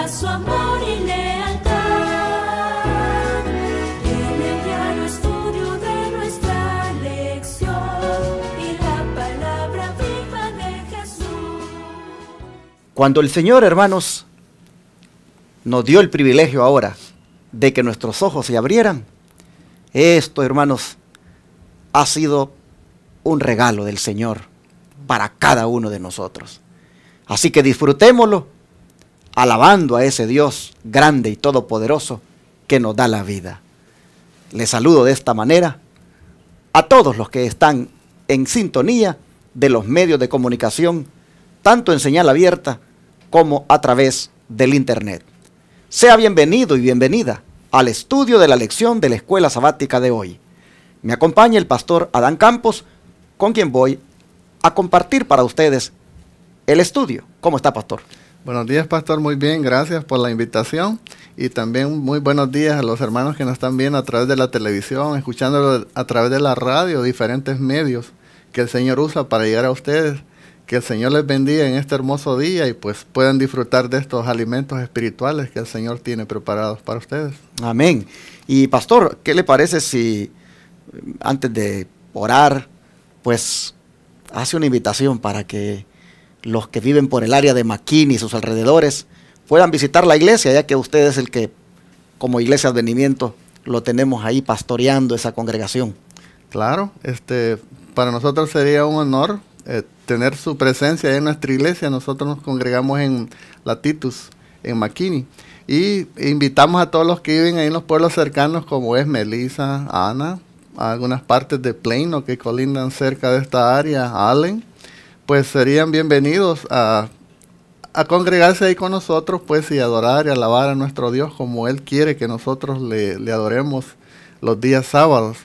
muestra su amor y lealtad. En el diario estudio de nuestra lección y la palabra viva de Jesús. Cuando el Señor, hermanos, nos dio el privilegio ahora de que nuestros ojos se abrieran, esto, hermanos, ha sido un regalo del Señor para cada uno de nosotros. Así que disfrutémoslo alabando a ese Dios grande y todopoderoso que nos da la vida. Les saludo de esta manera a todos los que están en sintonía de los medios de comunicación, tanto en señal abierta como a través del internet. Sea bienvenido y bienvenida al estudio de la lección de la escuela sabática de hoy. Me acompaña el pastor Adán Campos, con quien voy a compartir para ustedes el estudio. ¿Cómo está, pastor? Buenos días, pastor. Muy bien, gracias por la invitación. Y también muy buenos días a los hermanos que nos están viendo a través de la televisión, escuchándolo a través de la radio, diferentes medios que el Señor usa para llegar a ustedes. Que el Señor les bendiga en este hermoso día y pues puedan disfrutar de estos alimentos espirituales que el Señor tiene preparados para ustedes. Amén. Y pastor, ¿qué le parece si antes de orar, pues hace una invitación para que los que viven por el área de McKinney y sus alrededores puedan visitar la iglesia, ya que usted es el que, como Iglesia Advenimiento, lo tenemos ahí pastoreando esa congregación? Claro, para nosotros sería un honor tener su presencia en nuestra iglesia. Nosotros nos congregamos en la Titus, en McKinney, y invitamos a todos los que viven ahí en los pueblos cercanos, como es Melissa, Ana, a algunas partes de Plano que colindan cerca de esta área, Allen, pues serían bienvenidos a congregarse ahí con nosotros, pues, y adorar y alabar a nuestro Dios como Él quiere que nosotros le adoremos los días sábados,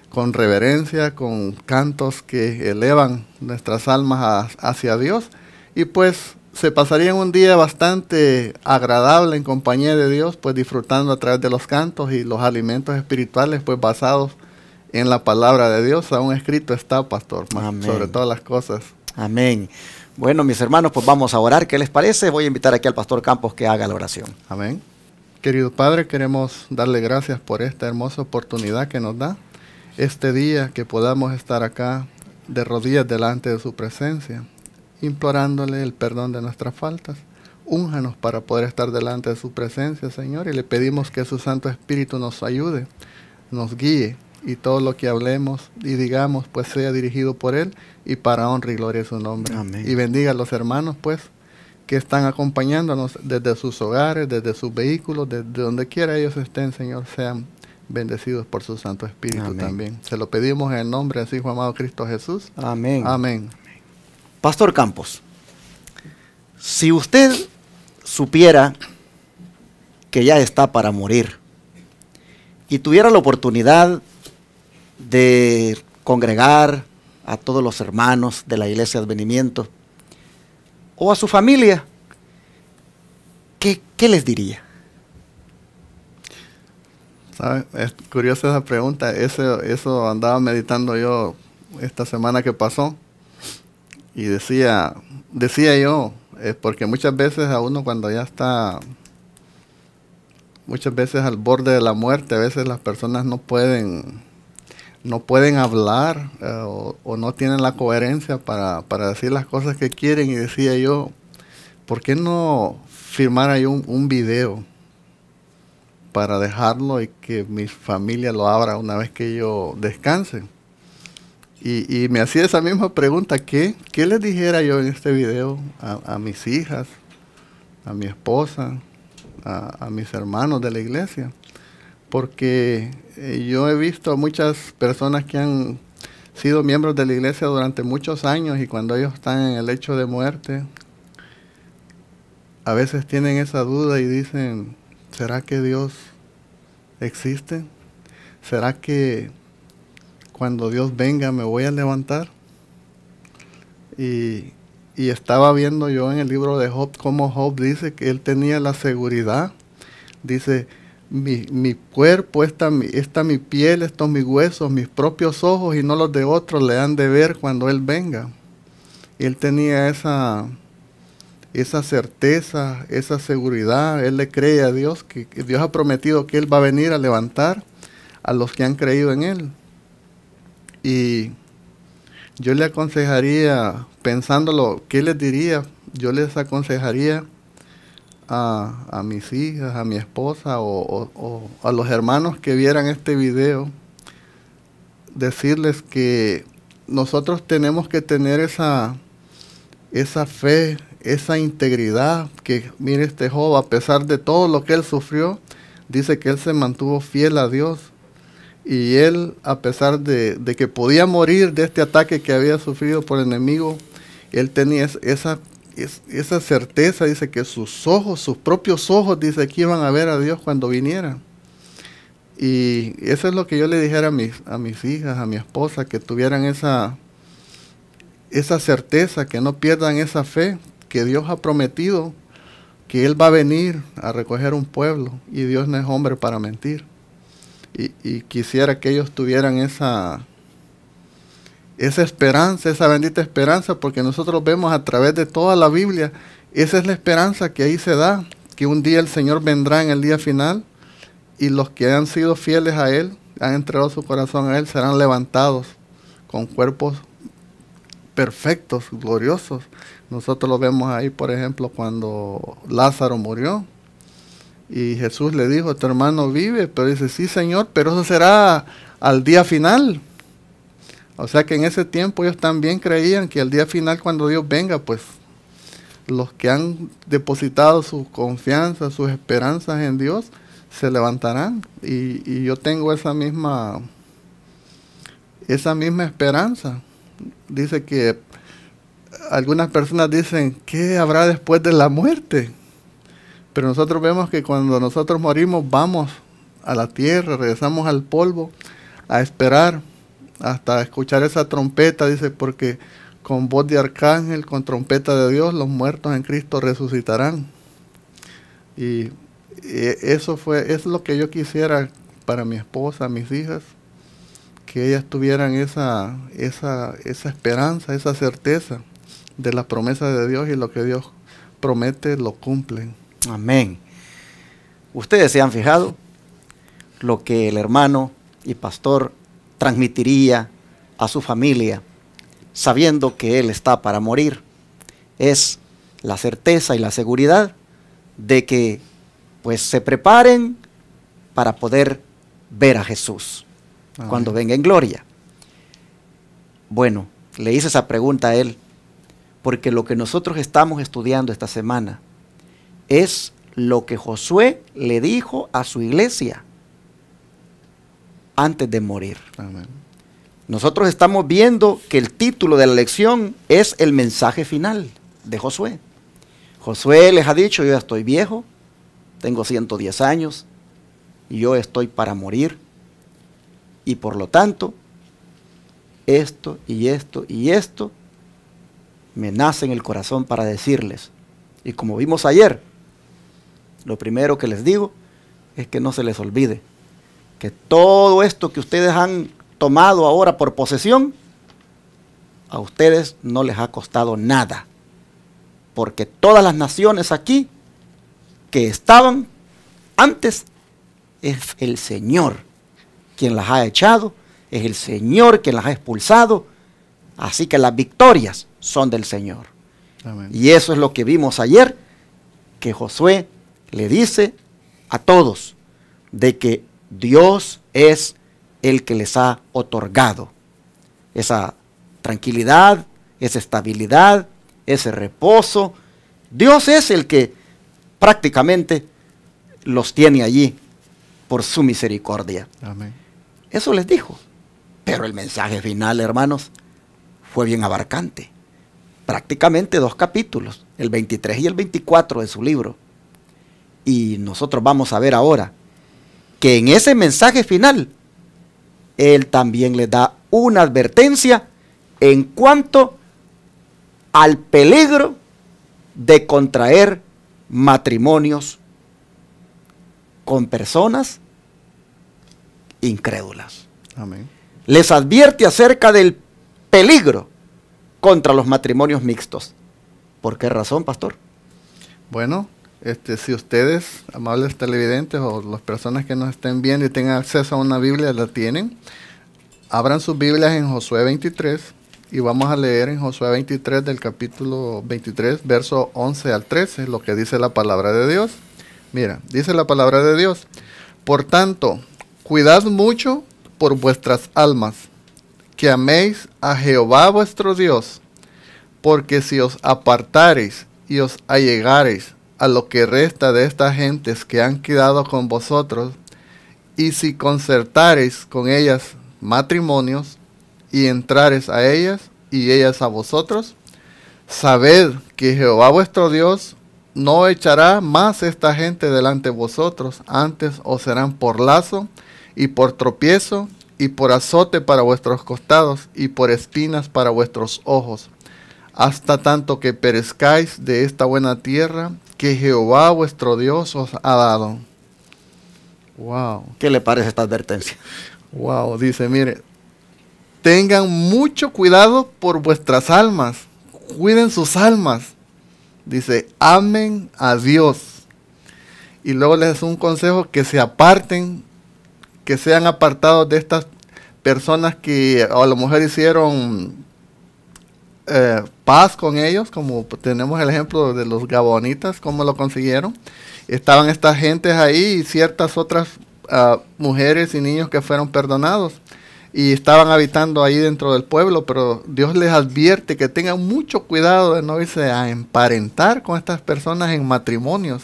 con reverencia, con cantos que elevan nuestras almas hacia Dios, y pues se pasarían un día bastante agradable en compañía de Dios, pues disfrutando a través de los cantos y los alimentos espirituales, pues basados en la palabra de Dios. Aún escrito está, pastor, sobre todas las cosas. Amén. Bueno, mis hermanos, pues vamos a orar. ¿Qué les parece? Voy a invitar aquí al pastor Campos que haga la oración. Amén. Querido Padre, queremos darle gracias por esta hermosa oportunidad que nos da, este día que podamos estar acá de rodillas delante de su presencia, implorándole el perdón de nuestras faltas. Únjanos para poder estar delante de su presencia, Señor, y le pedimos que su Santo Espíritu nos ayude, nos guíe, y todo lo que hablemos y digamos pues sea dirigido por Él y para honra y gloria de su nombre. Amén. Y bendiga a los hermanos pues que están acompañándonos desde sus hogares, desde sus vehículos, desde donde quiera ellos estén, Señor, sean bendecidos por su Santo Espíritu. Amén. También. Se lo pedimos en el nombre de su Hijo amado Cristo Jesús. Amén. Amén. Pastor Campos, si usted supiera que ya está para morir y tuviera la oportunidad de congregar a todos los hermanos de la Iglesia Advenimiento o a su familia, ¿qué les diría? ¿Sabe? Es curiosa esa pregunta. Eso andaba meditando yo esta semana que pasó. Y decía yo, porque muchas veces a uno cuando ya está, muchas veces al borde de la muerte, a veces las personas no pueden hablar o no tienen la coherencia para decir las cosas que quieren. Y decía yo, ¿por qué no firmar ahí un video para dejarlo y que mi familia lo abra una vez que yo descanse? Y me hacía esa misma pregunta, ¿qué les dijera yo en este video a mis hijas, a mi esposa, a mis hermanos de la iglesia? Porque yo he visto a muchas personas que han sido miembros de la iglesia durante muchos años y cuando ellos están en el lecho de muerte, a veces tienen esa duda y dicen, ¿será que Dios existe? ¿Será que cuando Dios venga me voy a levantar? Y estaba viendo yo en el libro de Job cómo Job dice que él tenía la seguridad. Dice, mi cuerpo, esta mi piel, estos mis huesos, mis propios ojos y no los de otros le han de ver cuando Él venga. Y él tenía esa certeza, esa seguridad. Él le cree a Dios, que Dios ha prometido que Él va a venir a levantar a los que han creído en Él. Y yo le aconsejaría, pensándolo, ¿qué les diría? Yo les aconsejaría a mis hijas, a mi esposa o a los hermanos que vieran este video, decirles que nosotros tenemos que tener esa fe, esa integridad, que mire, este Job, a pesar de todo lo que él sufrió, dice que él se mantuvo fiel a Dios. Y él, a pesar de que podía morir de este ataque que había sufrido por el enemigo, él tenía esa certeza, dice que sus ojos, sus propios ojos, dice que iban a ver a Dios cuando viniera. Y eso es lo que yo le dijera a mis hijas, a mi esposa, que tuvieran esa certeza, que no pierdan esa fe, que Dios ha prometido que Él va a venir a recoger un pueblo, y Dios no es hombre para mentir. Y quisiera que ellos tuvieran esa esperanza, esa bendita esperanza, porque nosotros vemos a través de toda la Biblia, esa es la esperanza que ahí se da, que un día el Señor vendrá en el día final, y los que han sido fieles a Él, han entregado su corazón a Él, serán levantados con cuerpos perfectos, gloriosos. Nosotros lo vemos ahí, por ejemplo, cuando Lázaro murió, y Jesús le dijo, tu hermano vive, pero dice, sí, Señor, pero eso será al día final. O sea que en ese tiempo ellos también creían que al día final, cuando Dios venga, pues los que han depositado su confianza, sus esperanzas en Dios, se levantarán. Y yo tengo esa misma esperanza. Dice que algunas personas dicen, ¿qué habrá después de la muerte? Pero nosotros vemos que cuando nosotros morimos, vamos a la tierra, regresamos al polvo, a esperar hasta escuchar esa trompeta, dice, porque con voz de arcángel, con trompeta de Dios, los muertos en Cristo resucitarán. Y eso es lo que yo quisiera para mi esposa, mis hijas, que ellas tuvieran esa esperanza, esa certeza de las promesas de Dios, y lo que Dios promete lo cumplen. Amén. Ustedes se han fijado lo que el hermano y pastor transmitiría a su familia, sabiendo que él está para morir. Es la certeza y la seguridad de que pues se preparen para poder ver a Jesús. Amén. Cuando venga en gloria. Bueno, le hice esa pregunta a él, porque lo que nosotros estamos estudiando esta semana es lo que Josué le dijo a su iglesia antes de morir. Amén. Nosotros estamos viendo que el título de la lección es el mensaje final de Josué. Josué les ha dicho, yo ya estoy viejo, tengo 110 años, y yo estoy para morir, y por lo tanto, esto y esto y esto me nace en el corazón para decirles. Y como vimos ayer, lo primero que les digo es que no se les olvide que todo esto que ustedes han tomado ahora por posesión, a ustedes no les ha costado nada, porque todas las naciones aquí que estaban antes, es el Señor quien las ha echado, es el Señor quien las ha expulsado, así que las victorias son del Señor. Amén. Y eso es lo que vimos ayer, que Josué le dice a todos de que Dios es el que les ha otorgado esa tranquilidad, esa estabilidad, ese reposo. Dios es el que prácticamente los tiene allí por su misericordia. Amén. Eso les dijo. Pero el mensaje final, hermanos, fue bien abarcante. Prácticamente 2 capítulos, el 23 y el 24 de su libro. Y nosotros vamos a ver ahora que en ese mensaje final, él también les da una advertencia en cuanto al peligro de contraer matrimonios con personas incrédulas. Amén. Les advierte acerca del peligro contra los matrimonios mixtos. ¿Por qué razón, pastor? Bueno, si ustedes, amables televidentes o las personas que nos estén viendo y tengan acceso a una Biblia, la tienen, abran sus Biblias en Josué 23 y vamos a leer en Josué 23 del capítulo 23, verso 11 al 13, lo que dice la palabra de Dios. Mira, dice la palabra de Dios: por tanto, cuidad mucho por vuestras almas, que améis a Jehová vuestro Dios, porque si os apartareis y os allegareis a lo que resta de estas gentes que han quedado con vosotros, y si concertareis con ellas matrimonios, y entrareis a ellas, y ellas a vosotros, sabed que Jehová vuestro Dios no echará más esta gente delante de vosotros, antes os serán por lazo, y por tropiezo, y por azote para vuestros costados, y por espinas para vuestros ojos, hasta tanto que perezcáis de esta buena tierra que Jehová vuestro Dios os ha dado. Wow. ¿Qué le parece esta advertencia? Wow, dice, mire, tengan mucho cuidado por vuestras almas, cuiden sus almas. Dice, amen a Dios. Y luego les da un consejo: que se aparten, que sean apartados de estas personas que a lo mejor hicieron paz con ellos, como tenemos el ejemplo de los gabonitas, cómo lo consiguieron. Estaban estas gentes ahí y ciertas otras mujeres y niños que fueron perdonados y estaban habitando ahí dentro del pueblo, pero Dios les advierte que tengan mucho cuidado de no irse a emparentar con estas personas en matrimonios.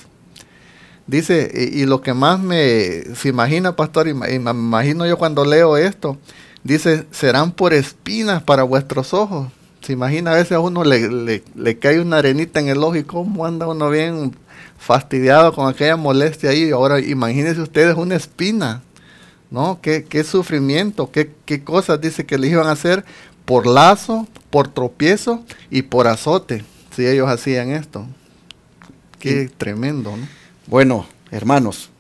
Dice, y lo que más se imagina, pastor, y me imagino yo cuando leo esto, dice, serán por espinas para vuestros ojos. Se imagina, a veces a uno le cae una arenita en el ojo y cómo anda uno bien fastidiado con aquella molestia ahí. Ahora imagínense ustedes una espina, ¿no? Qué sufrimiento, qué cosas dice que les iban a hacer por lazo, por tropiezo y por azote, si ellos hacían esto. Qué tremendo, ¿no? Bueno, hermanos,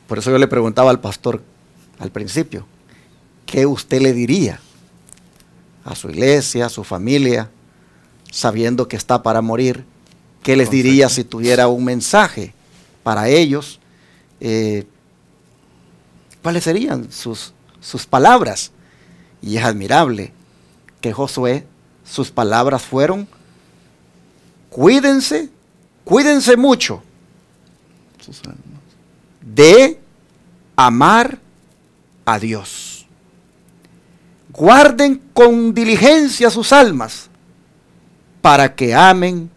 por eso yo le preguntaba al pastor al principio, ¿qué usted le diría a su iglesia, a su familia, sabiendo que está para morir? ¿Qué les diría si tuviera un mensaje para ellos? ¿Cuáles serían sus palabras? Y es admirable que Josué, sus palabras fueron: cuídense mucho de amar a Dios. Guarden con diligencia sus almas para que amen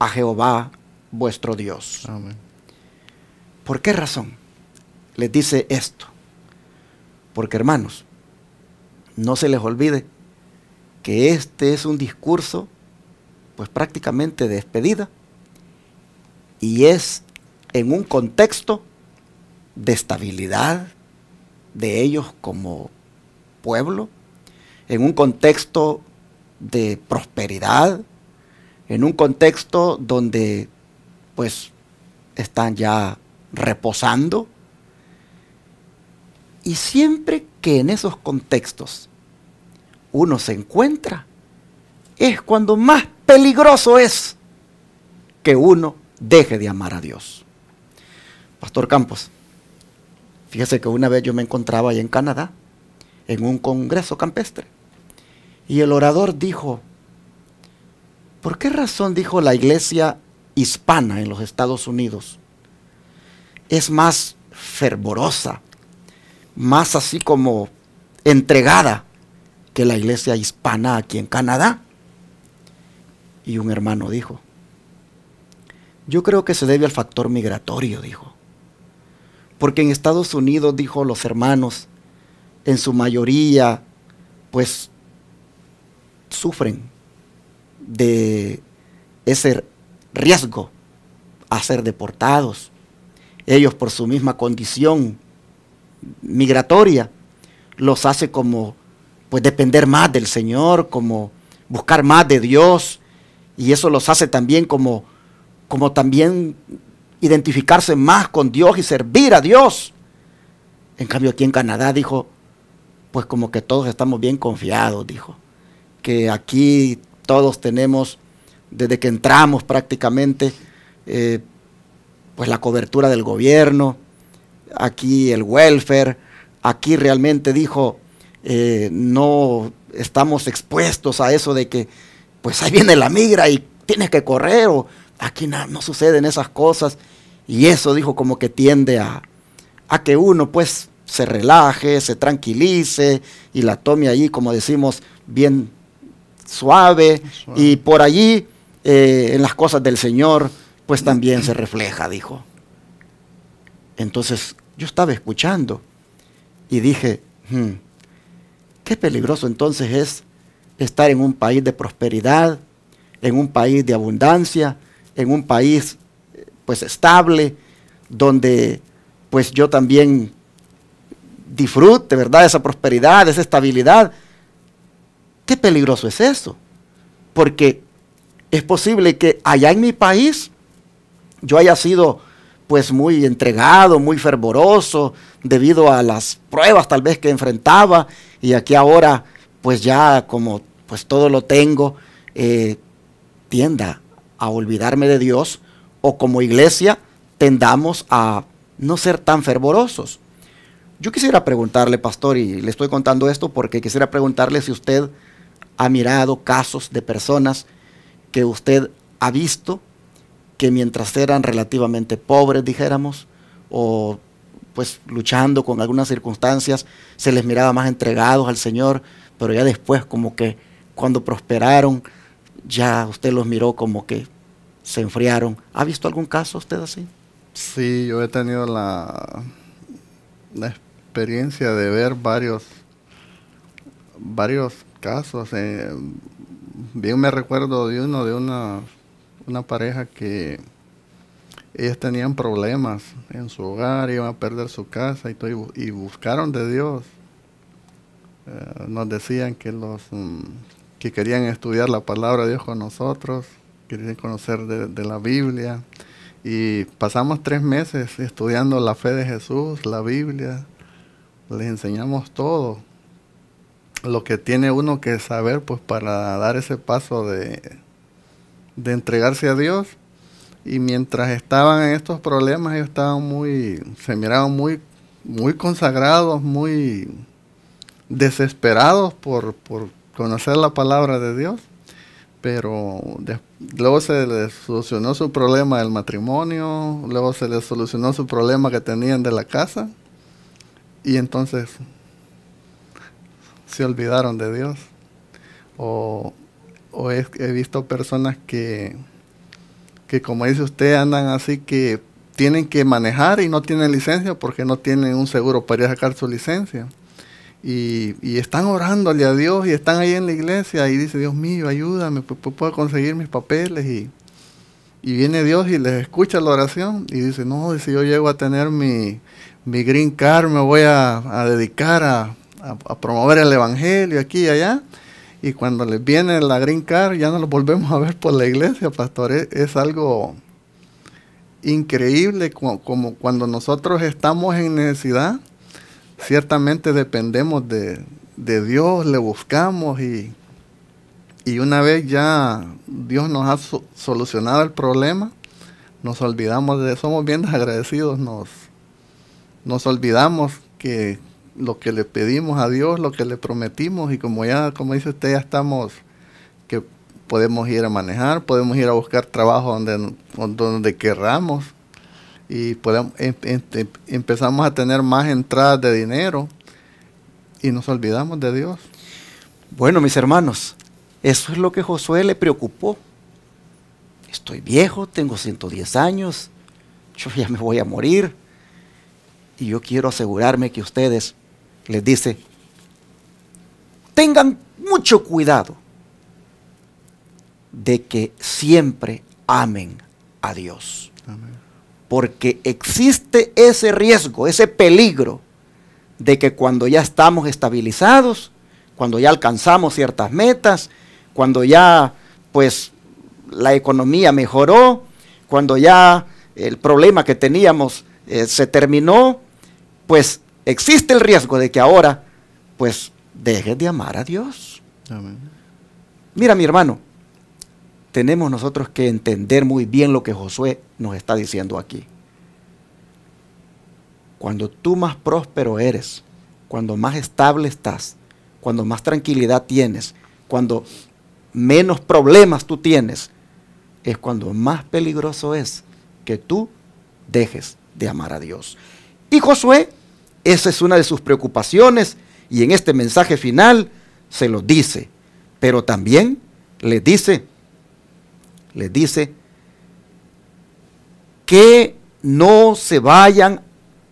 a Jehová vuestro Dios. Amén. ¿Por qué razón les dice esto? Porque, hermanos, no se les olvide que este es un discurso pues prácticamente de despedida y es en un contexto de estabilidad de ellos como pueblo, en un contexto de prosperidad, en un contexto donde pues están ya reposando. Y siempre que en esos contextos uno se encuentra, es cuando más peligroso es que uno deje de amar a Dios. Pastor Campos, fíjese que una vez yo me encontraba allá en Canadá, en un congreso campestre, y el orador dijo: ¿por qué razón, dijo, la iglesia hispana en los Estados Unidos es más fervorosa, más así como entregada que la iglesia hispana aquí en Canadá? Y un hermano dijo: yo creo que se debe al factor migratorio, dijo. Porque en Estados Unidos, dijo, los hermanos, en su mayoría, pues, sufren de ese riesgo a ser deportados. Ellos, por su misma condición migratoria, los hace como, pues, depender más del Señor, como buscar más de Dios, y eso los hace también como también identificarse más con Dios y servir a Dios. En cambio aquí en Canadá, dijo, pues como que todos estamos bien confiados, dijo, que aquí todos tenemos, desde que entramos prácticamente, pues la cobertura del gobierno, aquí el welfare, aquí realmente dijo, no estamos expuestos a eso de que pues ahí viene la migra y tienes que correr, o aquí no suceden esas cosas, y eso dijo como que tiende a que uno pues se relaje, se tranquilice y la tome allí, como decimos, bien suave. Y por allí en las cosas del Señor pues también se refleja, dijo. Entonces yo estaba escuchando y dije, qué peligroso entonces es estar en un país de prosperidad, en un país de abundancia, en un país pues estable, donde pues yo también disfrute, ¿verdad?, esa prosperidad, esa estabilidad. Qué peligroso es eso, porque es posible que allá en mi país yo haya sido pues muy entregado, muy fervoroso, debido a las pruebas tal vez que enfrentaba, y aquí ahora pues ya como pues todo lo tengo, tienda a olvidarme de Dios, o como iglesia tendamos a no ser tan fervorosos. Yo quisiera preguntarle, pastor, y le estoy contando esto porque quisiera preguntarle si usted ha mirado casos de personas que usted ha visto que mientras eran relativamente pobres, dijéramos, o pues luchando con algunas circunstancias, se les miraba más entregados al Señor, pero ya después como que cuando prosperaron, ya usted los miró como que se enfriaron. ¿Ha visto algún caso usted así? Sí, yo he tenido la experiencia de ver varios casos. Bien me recuerdo de una pareja que ellos tenían problemas en su hogar, iban a perder su casa y buscaron de Dios. Nos decían que querían estudiar la palabra de Dios con nosotros, querían conocer de la Biblia, y pasamos 3 meses estudiando la fe de Jesús, la Biblia. Les enseñamos todo lo que tiene uno que saber pues para dar ese paso de entregarse a Dios. Y mientras estaban en estos problemas, ellos estaban se miraban muy consagrados, muy desesperados por conocer la palabra de Dios. Pero luego se les solucionó su problema del matrimonio, luego se les solucionó su problema que tenían de la casa, y entonces se olvidaron de Dios. O he visto personas que como dice usted, andan así, que tienen que manejar y no tienen licencia porque no tienen un seguro para ir a sacar su licencia. Y están orándole a Dios y están ahí en la iglesia y dice, Dios mío, ayúdame, pues puedo conseguir mis papeles. Y viene Dios y les escucha la oración y dice, no, si yo llego a tener mi green card, me voy a dedicar a promover el evangelio aquí y allá. Y cuando les viene la green card, ya no los volvemos a ver por la iglesia, pastor. Es algo increíble, como cuando nosotros estamos en necesidad, ciertamente dependemos de Dios, le buscamos, y una vez ya Dios nos ha solucionado el problema, nos olvidamos somos bien desagradecidos, nos olvidamos que lo que le pedimos a Dios, lo que le prometimos, y como dice usted, ya estamos, que podemos ir a manejar, podemos ir a buscar trabajo donde querramos, y empezamos a tener más entradas de dinero y nos olvidamos de Dios. Bueno, mis hermanos, eso es lo que Josué le preocupó. Estoy viejo, tengo 110 años, yo ya me voy a morir, y yo quiero asegurarme que ustedes, les dice, tengan mucho cuidado de que siempre amen a Dios. Amén. Porque existe ese riesgo, ese peligro de que cuando ya estamos estabilizados, cuando ya alcanzamos ciertas metas, cuando ya pues la economía mejoró, cuando ya el problema que teníamos se terminó, pues existe el riesgo de que ahora pues dejes de amar a Dios. Amén. Mira, mi hermano, tenemos nosotros que entender muy bien lo que Josué nos está diciendo aquí. Cuando tú más próspero eres, cuando más estable estás, cuando más tranquilidad tienes, cuando menos problemas tú tienes, es cuando más peligroso es que tú dejes de amar a Dios. Y Josué, esa es una de sus preocupaciones, y en este mensaje final se lo dice, pero también les dice que no se vayan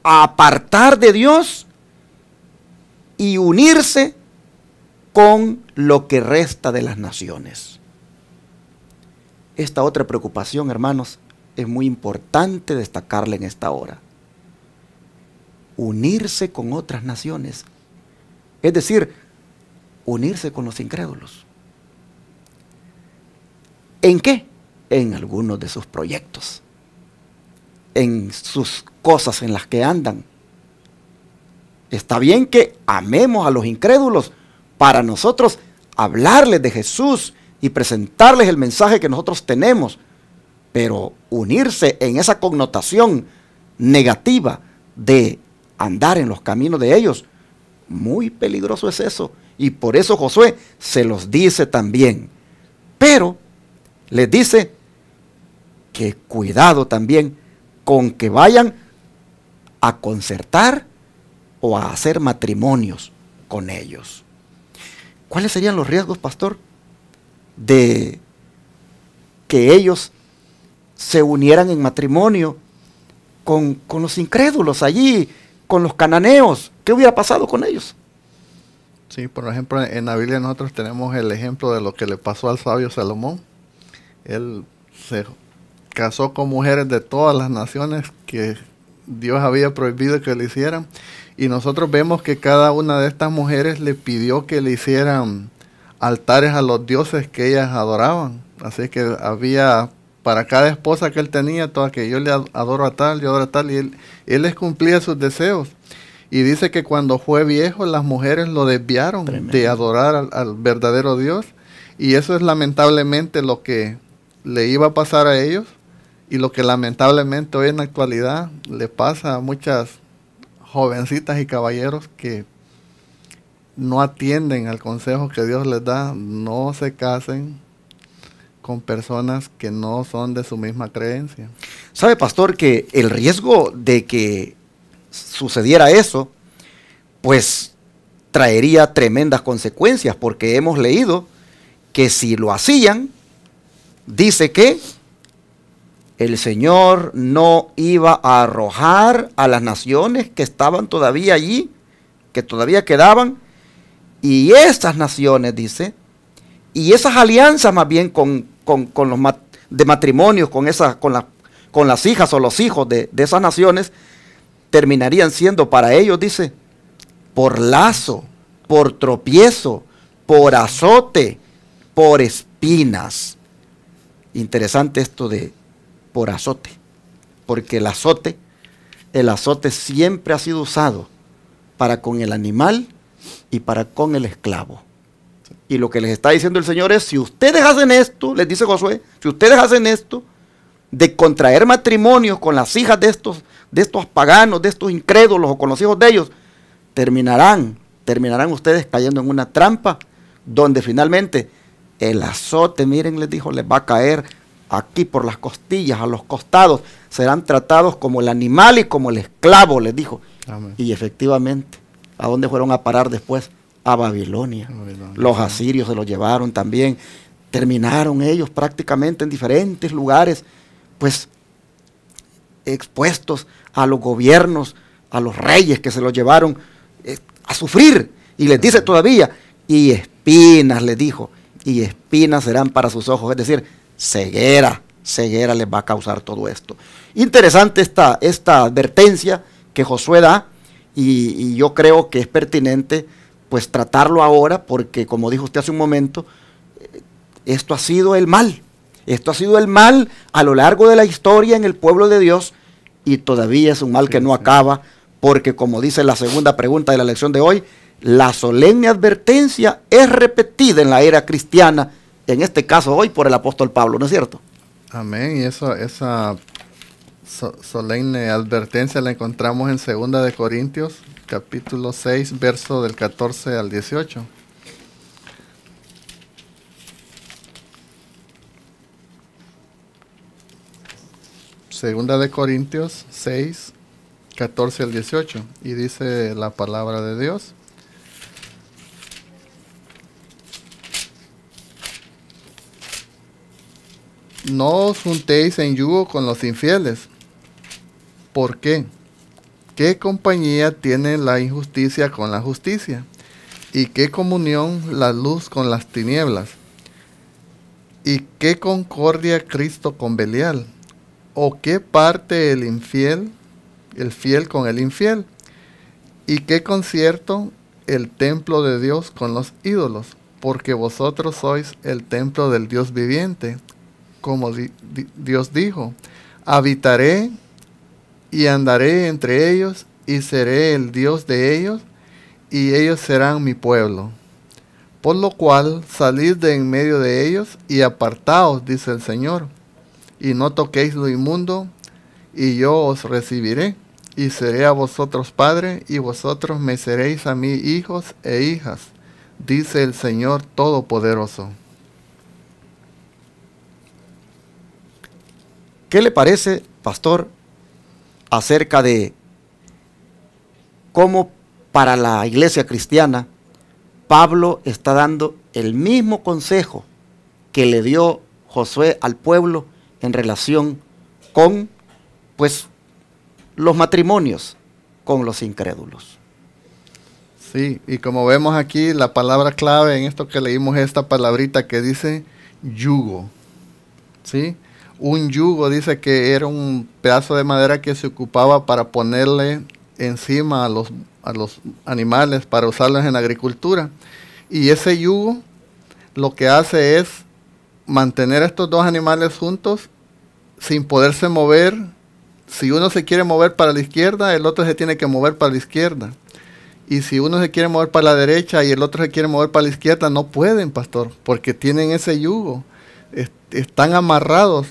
a apartar de Dios y unirse con lo que resta de las naciones. Esta otra preocupación, hermanos, es muy importante destacarla en esta hora. Unirse con otras naciones, es decir, unirse con los incrédulos. ¿En qué? En algunos de sus proyectos, en sus cosas en las que andan. Está bien que amemos a los incrédulos para nosotros hablarles de Jesús y presentarles el mensaje que nosotros tenemos, pero unirse en esa connotación negativa de andar en los caminos de ellos, muy peligroso es eso. Y por eso Josué se los dice también. Pero les dice que cuidado también con que vayan a concertar o a hacer matrimonios con ellos. ¿Cuáles serían los riesgos, pastor, de que ellos se unieran en matrimonio con los incrédulos allí, con los cananeos? ¿Qué hubiera pasado con ellos? Sí, por ejemplo, en la Biblia nosotros tenemos el ejemplo de lo que le pasó al sabio Salomón. Él se casó con mujeres de todas las naciones que Dios había prohibido que le hicieran. Y nosotros vemos que cada una de estas mujeres le pidió que le hicieran altares a los dioses que ellas adoraban. Así que había, para cada esposa que él tenía, toda que yo le adoro a tal, yo adoro a tal, y él les cumplía sus deseos. Y dice que cuando fue viejo, las mujeres lo desviaron de adorar al verdadero Dios. Y eso es lamentablemente lo que le iba a pasar a ellos, y lo que lamentablemente hoy en la actualidad le pasa a muchas jovencitas y caballeros que no atienden al consejo que Dios les da. No se casen con personas que no son de su misma creencia. ¿Sabe, pastor, que el riesgo de que sucediera eso, pues traería tremendas consecuencias? Porque hemos leído que si lo hacían, dice que el Señor no iba a arrojar a las naciones que estaban todavía allí, que todavía quedaban, y esas naciones, dice, y esas alianzas más bien con los de matrimonios, con las hijas o los hijos de esas naciones, terminarían siendo para ellos, dice, por lazo, por tropiezo, por azote, por espinas. Interesante esto de por azote, porque el azote siempre ha sido usado para con el animal y para con el esclavo. Y lo que les está diciendo el Señor es, si ustedes hacen esto, les dice Josué, si ustedes hacen esto, de contraer matrimonios con las hijas de estos paganos, de estos incrédulos o con los hijos de ellos, terminarán ustedes cayendo en una trampa donde finalmente el azote, miren, les dijo, les va a caer aquí por las costillas, a los costados, serán tratados como el animal y como el esclavo, les dijo. Amén. Y efectivamente, ¿a dónde fueron a parar después? A Babilonia. Los asirios se los llevaron también. Terminaron ellos prácticamente en diferentes lugares, pues expuestos a los gobiernos, a los reyes que se los llevaron a sufrir. Y les dice todavía, y espinas, les dijo, y espinas serán para sus ojos, es decir, ceguera les va a causar todo esto. Interesante esta advertencia que Josué da, y yo creo que es pertinente pues tratarlo ahora, porque como dijo usted hace un momento, esto ha sido el mal a lo largo de la historia en el pueblo de Dios, y todavía es un mal que no acaba, porque como dice la segunda pregunta de la lección de hoy, la solemne advertencia es repetida en la era cristiana en este caso hoy por el apóstol Pablo, ¿no es cierto? Amén. Y esa solemne advertencia la encontramos en 2 de Corintios, capítulo 6, verso del 14 al 18. Segunda de Corintios 6, 14 al 18. Y dice la palabra de Dios: no os juntéis en yugo con los infieles. ¿Por qué? ¿Qué compañía tiene la injusticia con la justicia? ¿Y qué comunión la luz con las tinieblas? ¿Y qué concordia Cristo con Belial? ¿O qué parte el fiel con el infiel? ¿Y qué concierto el templo de Dios con los ídolos? Porque vosotros sois el templo del Dios viviente. Como Dios dijo: habitaré y andaré entre ellos, y seré el Dios de ellos, y ellos serán mi pueblo. Por lo cual, salid de en medio de ellos, y apartaos, dice el Señor, y no toquéis lo inmundo, y yo os recibiré, y seré a vosotros padre, y vosotros me seréis a mí hijos e hijas, dice el Señor Todopoderoso. ¿Qué le parece, pastor, acerca de cómo para la iglesia cristiana Pablo está dando el mismo consejo que le dio Josué al pueblo en relación con, pues, los matrimonios con los incrédulos? Sí, y como vemos aquí, la palabra clave en esto que leímos es esta palabrita que dice yugo, ¿sí? Un yugo dice que era un pedazo de madera que se ocupaba para ponerle encima a los animales para usarlos en la agricultura. Y ese yugo lo que hace es mantener a estos dos animales juntos sin poderse mover. Si uno se quiere mover para la izquierda, el otro se tiene que mover para la izquierda. Y si uno se quiere mover para la derecha y el otro se quiere mover para la izquierda, no pueden, pastor, porque tienen ese yugo. Están amarrados.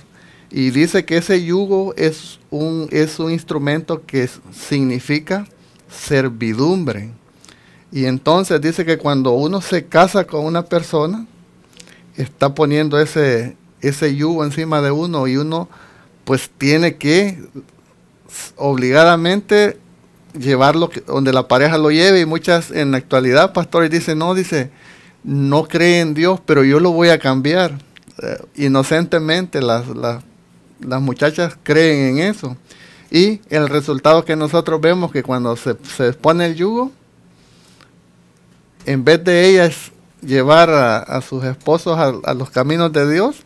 Y dice que ese yugo es un instrumento que significa servidumbre. Y entonces dice que cuando uno se casa con una persona, está poniendo ese yugo encima de uno, y uno pues tiene que obligadamente llevarlo donde la pareja lo lleve. Y muchas en la actualidad, pastores, dicen, no cree en Dios, pero yo lo voy a cambiar. Inocentemente las muchachas creen en eso. Y el resultado que nosotros vemos, que cuando se pone el yugo, en vez de ellas llevar a sus esposos a los caminos de Dios,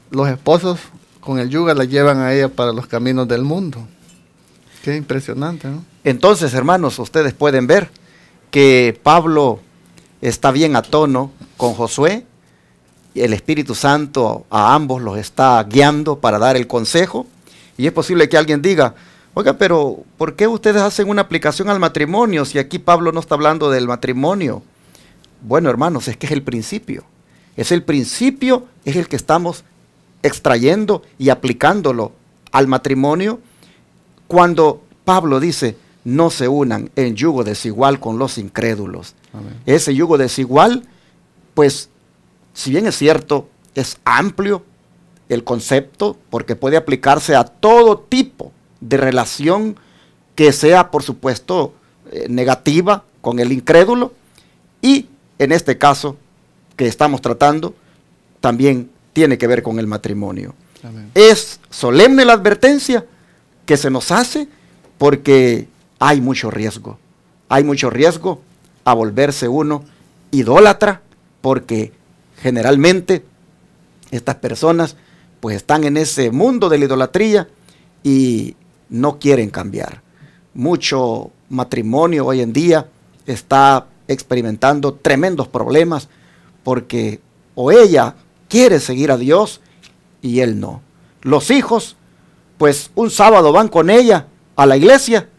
los esposos con el yugo la llevan a ella para los caminos del mundo. Qué impresionante, ¿no? Entonces, hermanos, ustedes pueden ver que Pablo está bien a tono con Josué. El Espíritu Santo a ambos los está guiando para dar el consejo. Y es posible que alguien diga, oiga, pero ¿por qué ustedes hacen una aplicación al matrimonio si aquí Pablo no está hablando del matrimonio? Bueno, hermanos, es que es el principio. Es el principio, es el que estamos extrayendo y aplicándolo al matrimonio. Cuando Pablo dice, no se unan en yugo desigual con los incrédulos. Amén. Ese yugo desigual, pues, si bien es cierto, es amplio el concepto, porque puede aplicarse a todo tipo de relación que sea, por supuesto, negativa con el incrédulo, y en este caso que estamos tratando, también tiene que ver con el matrimonio. Amén. Es solemne la advertencia que se nos hace, porque hay mucho riesgo a volverse uno idólatra, porque generalmente estas personas pues están en ese mundo de la idolatría y no quieren cambiar. Mucho matrimonio hoy en día está experimentando tremendos problemas porque o ella quiere seguir a Dios y él no. Los hijos pues un sábado van con ella a la iglesia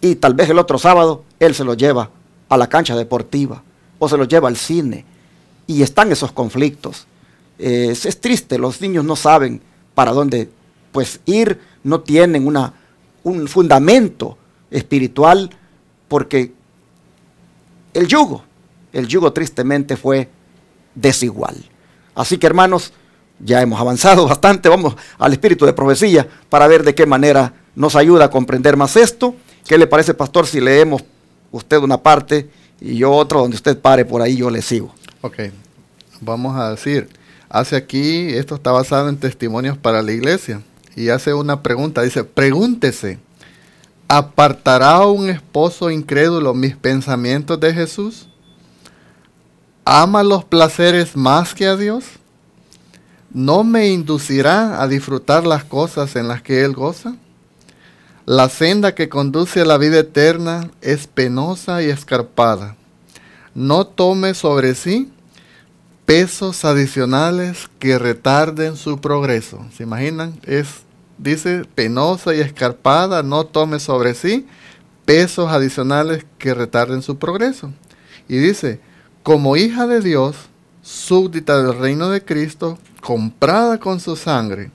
y tal vez el otro sábado él se los lleva a la cancha deportiva o se los lleva al cine. Y están esos conflictos. es triste, los niños no saben para dónde pues ir, no tienen un fundamento espiritual, porque el yugo tristemente fue desigual. Así que, hermanos, ya hemos avanzado bastante, vamos al espíritu de profecía para ver de qué manera nos ayuda a comprender más esto. ¿Qué le parece, pastor, si leemos usted una parte y yo otra, donde usted pare por ahí, yo le sigo? Ok, vamos a decir, hace aquí, esto está basado en testimonios para la iglesia, y hace una pregunta, dice, pregúntese, ¿apartará un esposo incrédulo mis pensamientos de Jesús? ¿Ama los placeres más que a Dios? ¿No me inducirá a disfrutar las cosas en las que Él goza? La senda que conduce a la vida eterna es penosa y escarpada. No tome sobre sí pesos adicionales que retarden su progreso. ¿Se imaginan? Dice penosa y escarpada, no tome sobre sí pesos adicionales que retarden su progreso. Y dice, como hija de Dios, súbdita del reino de Cristo, comprada con su sangre,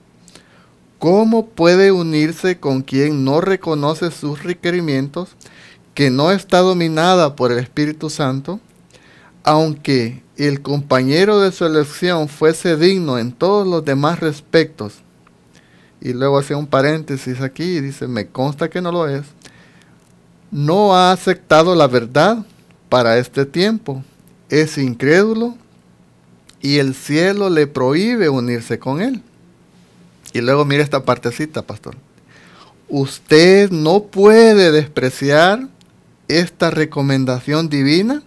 ¿cómo puede unirse con quien no reconoce sus requerimientos, que no está dominada por el Espíritu Santo, aunque el compañero de su elección fuese digno en todos los demás respectos? Y luego hace un paréntesis aquí y dice, me consta que no lo es. No ha aceptado la verdad para este tiempo, es incrédulo y el cielo le prohíbe unirse con él. Y luego mire esta partecita, pastor. Usted no puede despreciar esta recomendación divina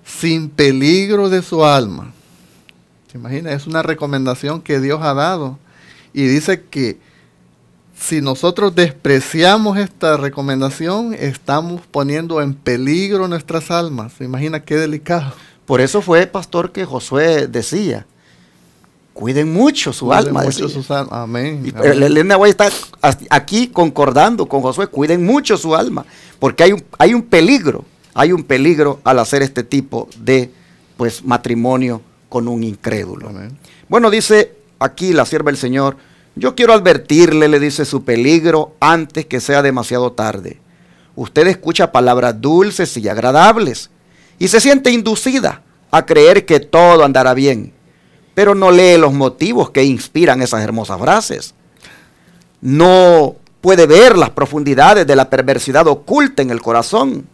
sin peligro de su alma. ¿Se imagina? Es una recomendación que Dios ha dado. Y dice que si nosotros despreciamos esta recomendación, estamos poniendo en peligro nuestras almas. ¿Se imagina qué delicado? Por eso fue, pastor, que Josué decía, cuiden mucho su alma. Amén. Y Elena Guay está aquí concordando con Josué, cuiden mucho su alma, porque hay un peligro al hacer este tipo de pues matrimonio con un incrédulo. Amén. Bueno, dice aquí la sierva del Señor, yo quiero advertirle, le dice, su peligro antes que sea demasiado tarde. Usted escucha palabras dulces y agradables y se siente inducida a creer que todo andará bien, pero no lee los motivos que inspiran esas hermosas frases. No puede ver las profundidades de la perversidad oculta en el corazón.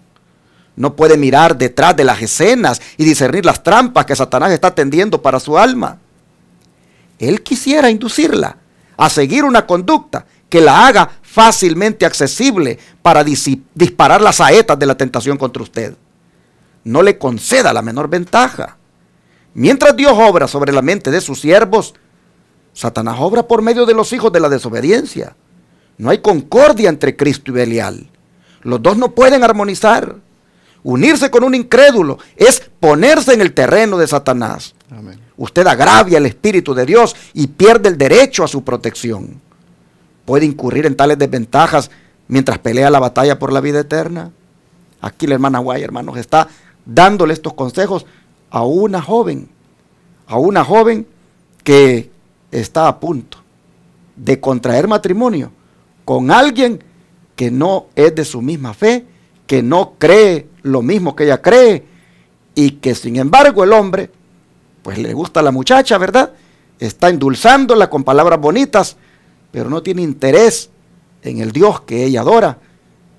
No puede mirar detrás de las escenas y discernir las trampas que Satanás está tendiendo para su alma. Él quisiera inducirla a seguir una conducta que la haga fácilmente accesible para disparar las saetas de la tentación contra usted. No le conceda la menor ventaja. Mientras Dios obra sobre la mente de sus siervos, Satanás obra por medio de los hijos de la desobediencia. No hay concordia entre Cristo y Belial. Los dos no pueden armonizar. Unirse con un incrédulo es ponerse en el terreno de Satanás. Amén. Usted agravia el Espíritu de Dios y pierde el derecho a su protección. ¿Puede incurrir en tales desventajas mientras pelea la batalla por la vida eterna? Aquí la hermana Guay, hermanos, está dándole estos consejos a una joven que está a punto de contraer matrimonio con alguien que no es de su misma fe, que no cree lo mismo que ella cree, y que sin embargo el hombre, pues le gusta a la muchacha, ¿verdad? Está endulzándola con palabras bonitas, pero no tiene interés en el Dios que ella adora,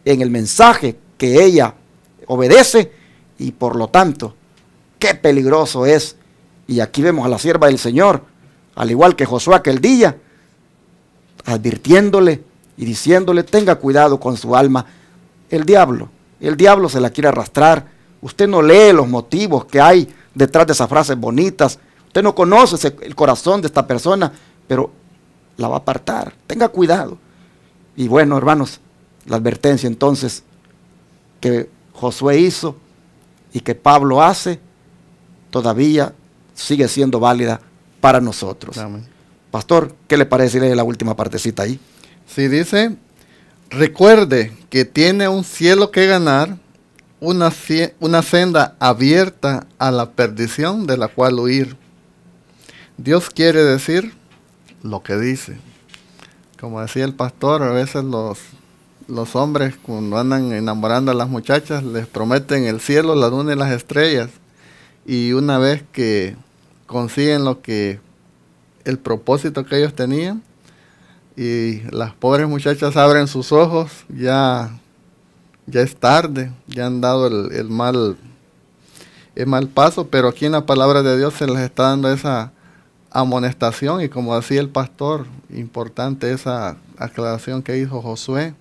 en el mensaje que ella obedece, y por lo tanto, qué peligroso es. Y aquí vemos a la sierva del Señor, al igual que Josué aquel día, advirtiéndole y diciéndole, tenga cuidado con su alma. El diablo se la quiere arrastrar. Usted no lee los motivos que hay detrás de esas frases bonitas. Usted no conoce el corazón de esta persona, pero la va a apartar. Tenga cuidado. Y bueno, hermanos, la advertencia entonces que Josué hizo y que Pablo hace, todavía sigue siendo válida para nosotros. Amén. Pastor, ¿qué le parece la última partecita ahí? Sí, dice, recuerde que tiene un cielo que ganar, una senda abierta a la perdición de la cual huir. Dios quiere decir lo que dice. Como decía el pastor, a veces los hombres cuando andan enamorando a las muchachas les prometen el cielo, la luna y las estrellas. Y una vez que consiguen el propósito que ellos tenían, y las pobres muchachas abren sus ojos, ya es tarde, ya han dado el mal paso, pero aquí en la palabra de Dios se les está dando esa amonestación, y como decía el pastor, importante esa aclaración que hizo Josué,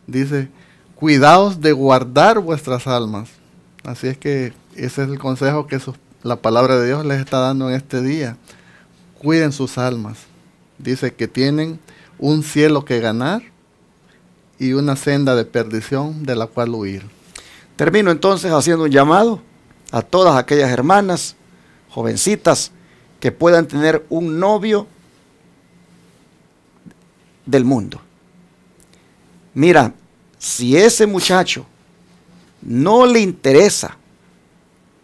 dice, cuidaos de guardar vuestras almas. Así es que ese es el consejo que la palabra de Dios les está dando en este día. Cuiden sus almas. Dice que tienen un cielo que ganar y una senda de perdición de la cual huir. Termino entonces haciendo un llamado a todas aquellas hermanas, jovencitas, que puedan tener un novio del mundo. Mira, si ese muchacho no le interesa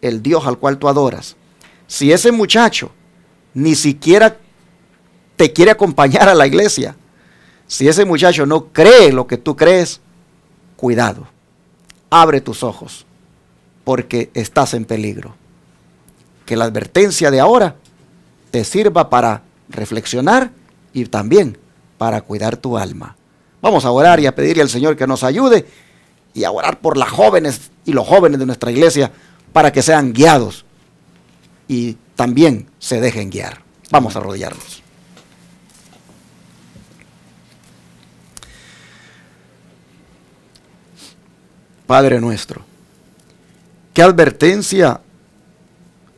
el Dios al cual tú adoras, si ese muchacho ni siquiera te quiere acompañar a la iglesia, si ese muchacho no cree lo que tú crees, cuidado, abre tus ojos, porque estás en peligro. Que la advertencia de ahora te sirva para reflexionar y también para cuidar tu alma. Vamos a orar y a pedirle al Señor que nos ayude y a orar por las jóvenes y los jóvenes de nuestra iglesia para que sean guiados y también se dejen guiar. Vamos a arrodillarnos. Padre nuestro, qué advertencia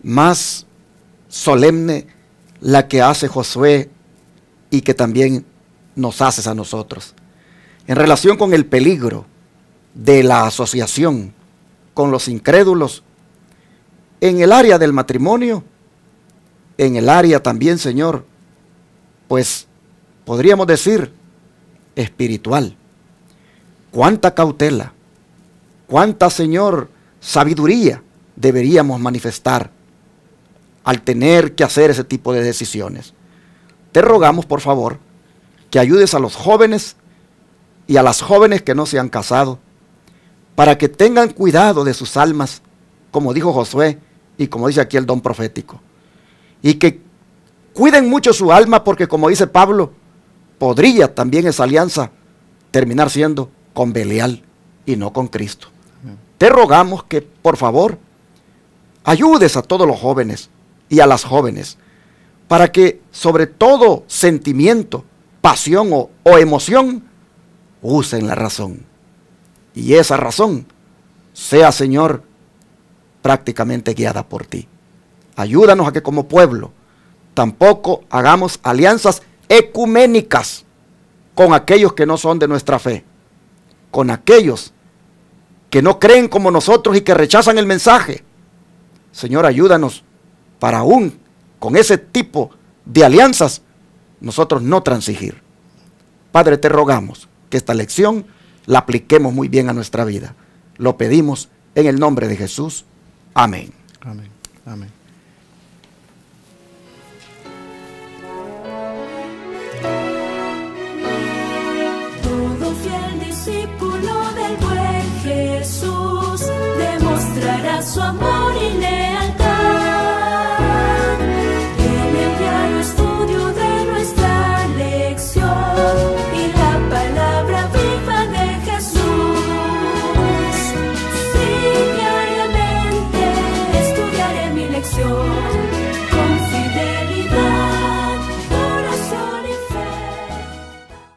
más solemne la que hace Josué y que también nos haces a nosotros en relación con el peligro de la asociación con los incrédulos en el área del matrimonio, en el área también, Señor, pues podríamos decir espiritual. Cuánta cautela, cuánta, Señor, sabiduría deberíamos manifestar al tener que hacer ese tipo de decisiones. Te rogamos, por favor, que ayudes a los jóvenes y a las jóvenes que no se han casado, para que tengan cuidado de sus almas, como dijo Josué y como dice aquí el don profético, y que cuiden mucho su alma, porque como dice Pablo, podría también esa alianza terminar siendo con Belial y no con Cristo. Te rogamos que, por favor, ayudes a todos los jóvenes y a las jóvenes, para que sobre todo sentimiento, pasión o emoción, usen la razón. Y esa razón sea, Señor, prácticamente guiada por ti. Ayúdanos a que como pueblo tampoco hagamos alianzas ecuménicas con aquellos que no son de nuestra fe, con aquellos que no creen como nosotros y que rechazan el mensaje. Señor, ayúdanos para aún con ese tipo de alianzas nosotros no transigir. Padre, te rogamos que esta lección la apliquemos muy bien a nuestra vida. Lo pedimos en el nombre de Jesús. Amén. Amén. Amén.